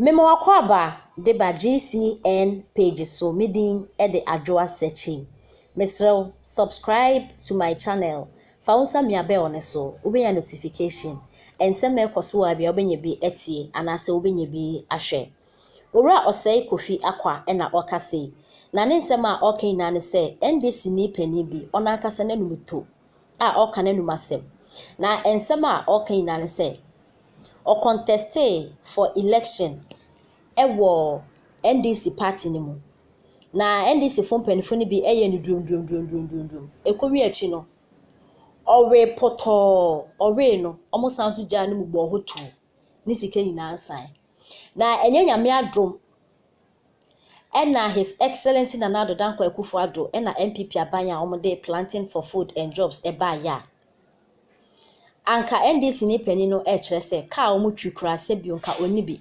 Memo wakwaba deba GCN page so meeting ede adwoa searching. Mesrel subscribe to my channel. Faunsa mi abe one so ubenya notification. Enseme kwaso abi obenye bi etie anase obenye bi ahwe. Ora osei Kofi Akwa ena okase. Na ne nsema okai na ne se NDC ni pani bi ona akase na numuto. A oka na numasem. Na ensema okai na ne se or contested for election ewo NDC party ni mu na NDC fon penifo bi eye ni drum ekowi achi no owe poto owe no omo sanso gya ni mu bo hotu ni sika nyina ansan na enye nyame adrom ena his excellency Nana Addo Dankwa Akufo-Addo ena MPP abanya omo dey planting for food and jobs eba ya anka NDC ni pani no kire se ka omu twikura se bi onka oni bi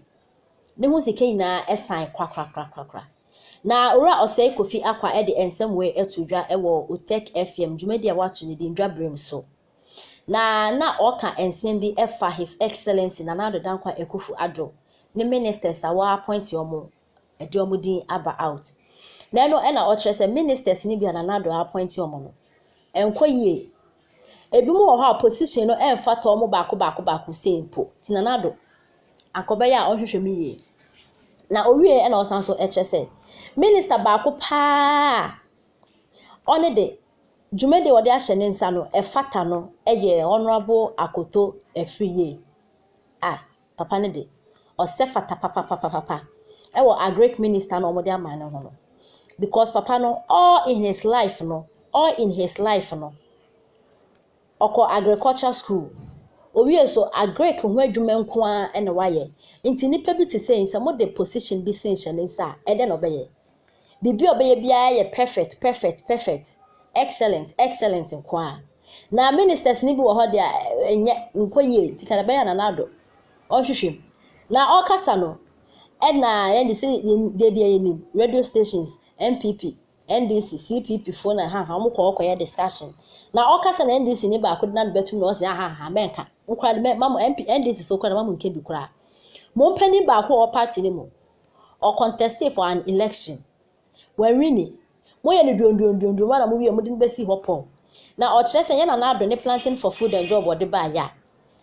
ne hu sika nyina esan kwakrakrakrakra na ora osei Kofi Akwa ede ensem we etudwa ewo Utek FM dwumadi a watu ne din dwabrem so na oka ensem bi efa his excellency Nana Addo Dankwa Akufo-Addo ne ministers awa appoint yomo ede omo din aba out na no ena o kire se ministers ni bi Nana Addo appoint yomo no enkoyie ebi mu ho position no emfa to mo baako sempo ti Nana Addo akoba ya ohwehwe miye na owie e na osanso se minister baako pa one de dwumede wode ahye ne nsa no efata no eye honorable Akoto Afriye papa ne de osefata papa ewo agric minister no omode amane ho no because papa no all in his life no oko agriculture school owie so agric ho adwuma nko a ene waye nti nipa bi te say nsa mo de position bi sense ne nsa ede no beye bibi obeye bia ye perfect excellent nko a na ministers ni bi wo ho de enye nkoye tikana beye Nana Addo ohwehwem na okasa no ena ye say de bia yenim radio stations MPP NDC CPP phone ha mo ko ya discussion na okasa na NDC ni ba akodi na betum na o se menka nkwa mama MP NDC fokwa na mama nke bi kura mo mpani ba ko o party ni mo o contest for an election when wini mo ye ni dondondondon na mo wi mo din besi hopo na o kire se ye Nana Addo ne planting for food and job ode ba ya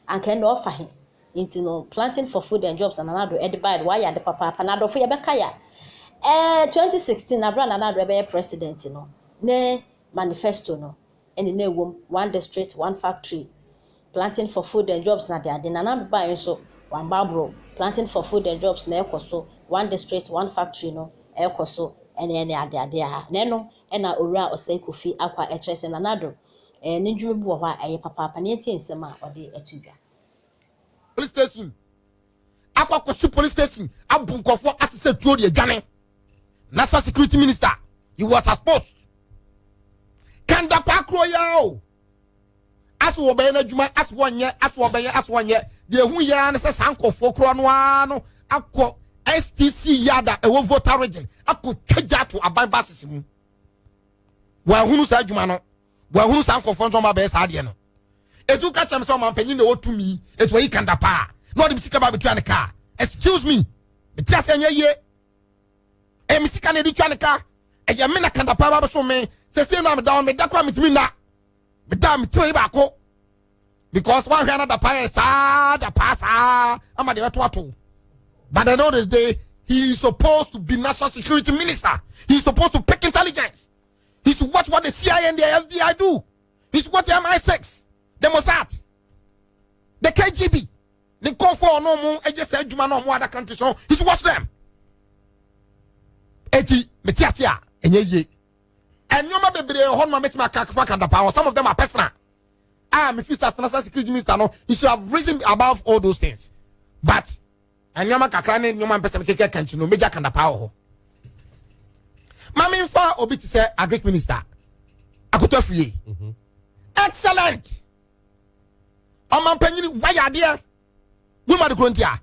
anka na ofa he inti no planting for food and jobs Nana Addo ede ba wa ya de papa na Addo fo ye beka ya 2016 na bra Nana Addo be president no ne manifesto no ene na ewom one district one factory planting for food and jobs na de Nana Addo ba so one babro planting for food and jobs na ekoso one district one factory no ekoso ene ade ha na no ena owura osei Kofi Akwa etrese Nana Addo ne dwuma bi wo ho a papa na enti ensem a ode atudwa police station akwa kosu police station abunkofo asese tuo de adwane national security minister he was exposed kanda pakro yao aso obey na dwuma aso wonye de hu ya ne se sankofo kro no ano akọ STC yada ewo voter region akọ twaja to aban basis mu wa hunu sa dwuma no wa hunu sankofo nso ma be sa de no etu ka chem so man panyin na wotumi etu yi kanda pa no de sika ba betu an ka excuse me beti asenya ye misika na betu an ka eje me na kanda pa ba so me se na me down me da kwa mitimi na me da mitimi ba ko because one hwana da pa sa da pa sa ama de to but at the end of the day he is supposed to be national security minister. He is supposed to pick intelligence. He should watch what the CIA and the FBI do. He should watch the MI6, the Mossad, the KGB, the COFO no more just said you no more other countries, so he should watch them. Eti metiasia enye and you ma be hon ma metima kakfa kanda power. Some of them are personal. I'm if you national security minister no, he should have risen above all those things. But and you ma kakra ne you ma person keke kanti no major kanda power. Mami fa obi ti say agric minister Akoto Afriye. Excellent. Oman penyi why are there? We ma de krontia.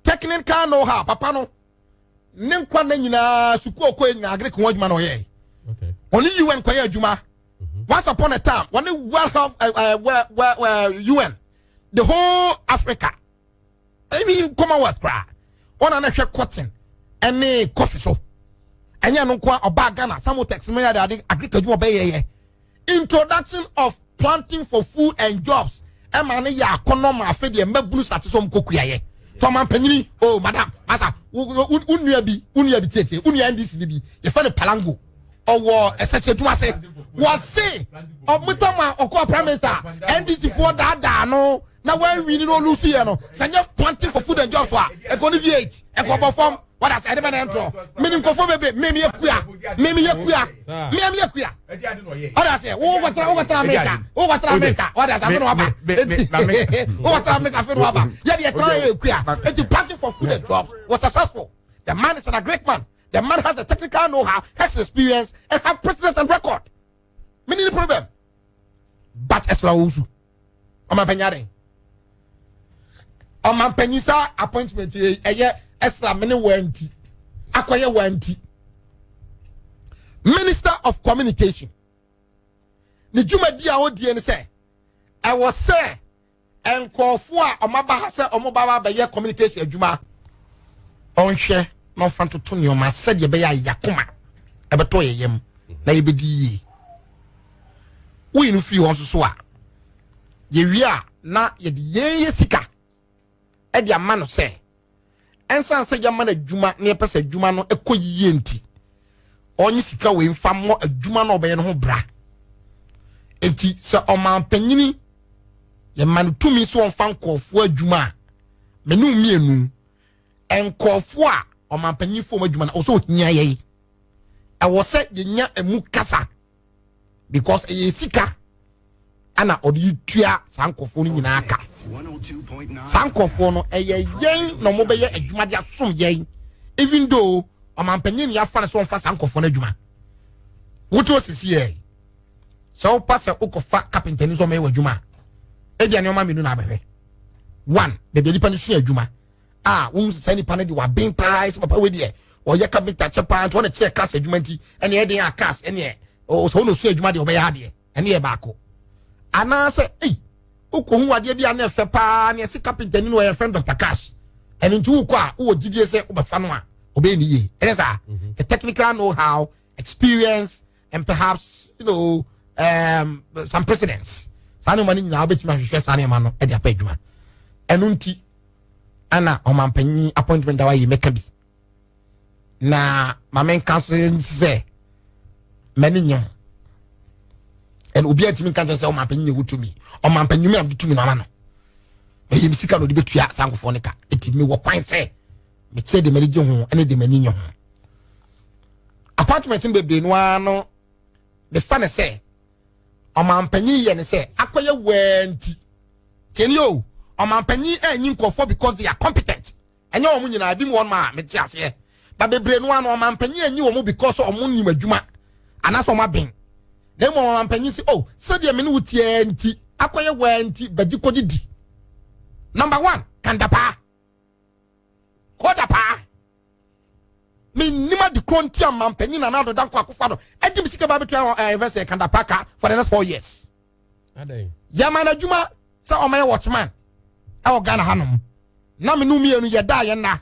Technical know how papa no. Nem kwa na nyina suku okọ nyina agric ho adwuma no ye. Okay. Only UN kwa ye adwuma. Once upon a time, when the world of UN, the whole Africa, I mean Commonwealth cry. Ona na hwe cotton ene coffee so enya no kwa oba Ghana some text me ya de agriculture be introduction of planting for food and jobs e ma ne ya akono ma afa de mabunu satesom kokuaye to man panyini oh madam masa unua bi tete unua ndc bi ye fa ne palango owo eseche duma se was say omutama okwa prime minister ndc for da no na when we no lose here no sanya planting for food and jobs wa e go viate e go perform what has anybody enter meaning ko fo bebe me yakua oda say wo watra America what has no aba what America fe no aba ya de try yakua it planting for food and jobs was successful. The man is a great man. The man has the technical know-how, has experience, and have precedent and record. Meaning the problem. But Esla Uzu. Oma Penyare. Oma Penyisa appointment Esla many wenti. Akwaya wenti. Minister of Communication. Ni juma dia odi en say. I was say enkofo a oma ba ha say omo baba be ye communication adwuma. Onhwe no fanto to ne o ma said ye be ya yakoma ebeto yeyem na ye bedi yi we no fi won so a ye wi a na ye de ye sika e de ama no se ensan se jama na adwuma na ye pese adwuma no ekoyiye enti onyi sika we mfa mo adwuma no obaye no ho bra enti se o man panyini ye man tumi so on fan kofo adwuma menu mienu enkofo a o man panyifo ma adwuma na o so hia ye e wo se ye nya emu kasa because e sika ana odi tua sankofo no nyina aka sankofo no eye yen no mo be ye adwuma dia som yen even though o man panyin ya fa na so fa sankofo no adwuma woto sisi ye so pass o ko fa carpenter ni so me adwuma e bia ne o ma menu na abehwe one the nipa ni so adwuma send panel di wa bin price papa we die o ye carpenter chepa to na check cash adwuma nti ene e den cash ene o so no so adwuma de o be ya de ene e baako ana se uko ade bia na efe pa na se carpenter ni no your friend Dr. Cash ene nti uko a wo gidie se o be fa no a o be ni ye ene sa the technical know-how, experience, and perhaps some precedents sanu mani na obetima hwehwe sanu ma no e de apa adwuma eno nti ana o man panyi appointment da wa yi meka bi na mamen council se mani nyam en obi atimi kan se o man panyi wutumi o man panyi me am tumi no no e yim sika no de betua sankofo ne ka etimi wo kwan se me tse de mani je ho ene de mani nyam appointment in bebre no ano the fun say o man panyi ye ne se akoye wanti teni o o man panyi anyi nkofo because they are competent enye o mu nyina bi mu won ma me ti ase ba bebre no ano o man panyi anyi o mu because o mu nim adwuma anaso ma ben na mo o man panyi si se de me ne wutie anti akoye wanti baji kodidi number 1 kandapa kodapa me nima di konti am man panyi na na do danko akofo do ejim sika ba betu invest kandapa ka for the next 4 years adai yama na adwuma se o man watchman awo Ghana hanom na me no mienu ye da ye na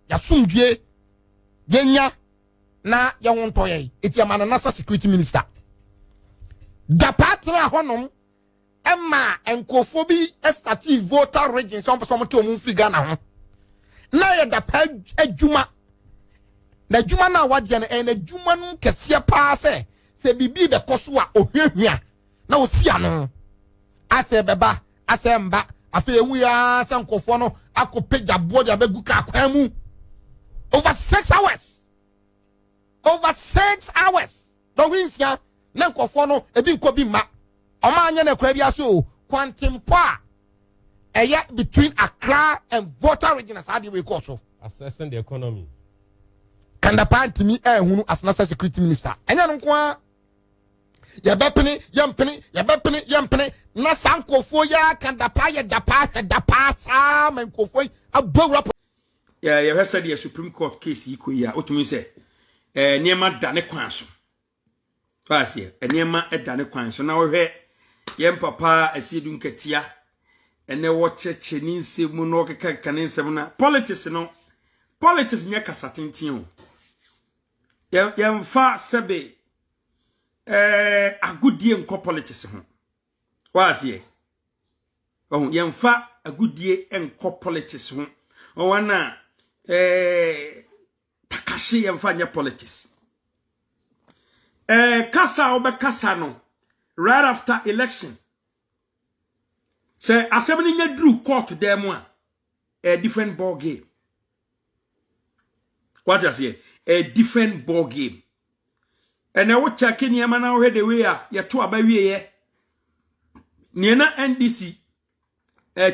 ya sumdue genya na ye wonto ye eti ama na national security minister da patra honom emma enkofo bi estative voter region so person to mu free Ghana ho na ye da pa adwuma na adwuma na wade na na adwuma no kese pa se bibi be koso a ohwehwia na osia no ase beba ase mba afi ewu ya sankofo no akopeja board abegu ka kwan mu over 6 hours don't win sia na nkofo no ebi nko bi ma o ma anya na kura bi aso quantum pa eya between Accra and Volta region as ade we call so assessing the economy kanda party mi ehunu as national security minister enya no nko ya bepene yampene na sankofo ya kandapa ya dapa sa mankofo abawra ya hwesa de Supreme Court case iko ya otumi se niema dane kwan so fasie niema dane kwan so na wo hwe yem papa asiedu nkatia ene wo cheche ni nsemu no keka kane nsemu na politics no politics nye kasatentin o yemfa sebe agudie nko politics ho waase yemfa agudie enko politics ho wana takashi yemfa nye politics kasa obekasa no right after election say assembly nya drew court dem a different ball game. What just here? A different ball game. And I will check in your man already we are ya to abawi ye. Niena NDC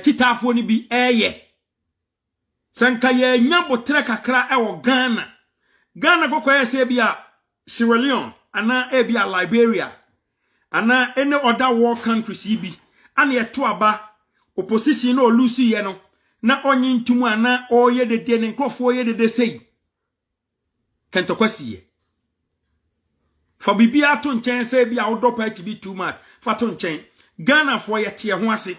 tita foni bi ye. Sanka ye nyambo treka kra ewo Ghana. Ghana go kwa se bia Sierra Leone ana e bia Liberia ana any other war countries ibi ana ye to aba opposition no lose ye no na onye ntumu ana oye de ne nkofo oye de sei kentokwasi ye fa bibia to nchen se bia wodopa chi bi too much fa to nchen Ghana for ye tie ho ase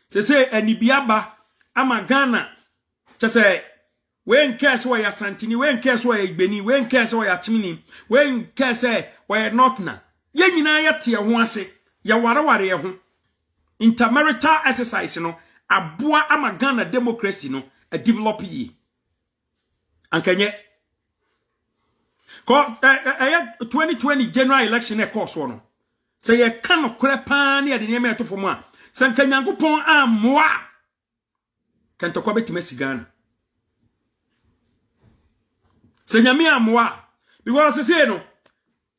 se anibia ba ama Ghana chese when case where ya santini when case where ya igbeni when case where ya chimini when case where ya notna ye nyina ya tie ho ase ya wareware ye ho intermarital exercise no aboa ama Ghana democracy no a develop yi ankanye ko 2020 general election e course no say ye kan okre pa na ye de nyema etofo mu a sankanyankopon amoa kantokwa betimasi Ghana senyame amoa because say no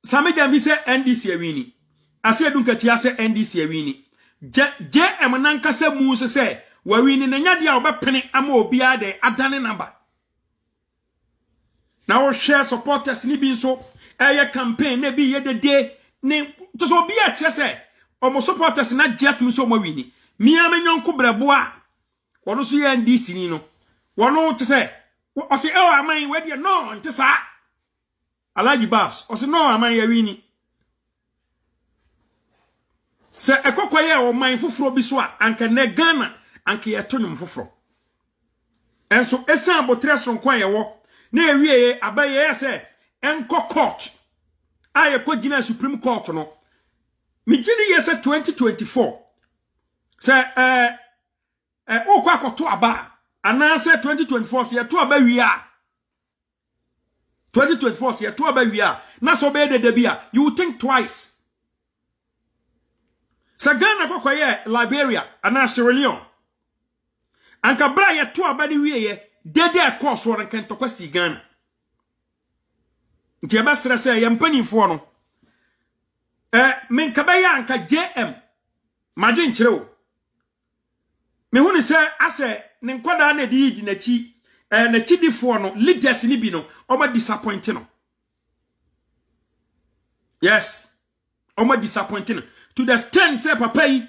samega mi say NDC awini ase edunkati ase NDC awini je emnankasa mu so say wawini na nyade a obepene ama obi ade adane number na wo share supporters ni bi so eye campaign na bi ye dede ni to so bi a che say omo supporters na je atumi so mawini mi amenyonko brebo a wono so ye NDC ni no wono to say o say e aman we de no nti sa Alhaji Babs o say no aman ya wini se ekokoye o man foforo bi so a anka ne Ghana anka ye tonum foforo enso esan botre so nkwan ye wo na ewie abaye se enko court aye ko gina Supreme Court no mi gini ye se 2024 se o kwa koto aba ana se 2024 se ye to aba wi a 2024 se ye to aba wi a na so be de bia you think twice. Sa Ghana kokoye Liberia ana Sierra Leone anka bra ye to abani wiye dede course won kan tokwasi Ghana nti eba sere se ye mpanifo no men kabaya anka JM madwen kirewo me hunu se ase ne nkwada na di na chi na chidifo no leaders ni bi no oma disappoint no yes oma disappoint no to the extent say papa yi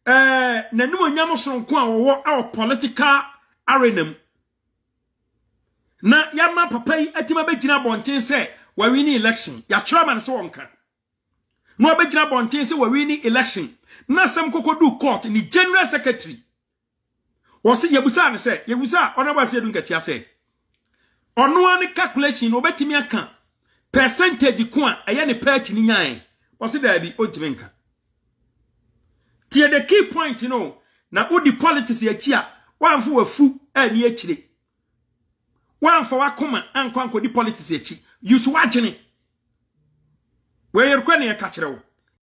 nanum nyam sonko a wo our political arena na yama papa yi atima begina bonten say we win election ya chairman so wonka no begina bonten say we win election na sam kokodu court ni general secretary was yebusa ne say yebusa onaba say dun katia say ono an calculation obetimi aka percentage ko a eye ne party ni nyan was there be ontimenka tie the key point na udi politics ya chia wanfo wafu ani akire wanfo wakoma ankwanko di politics ya chi yusu wagene we yerkwa ne ya ka kirewo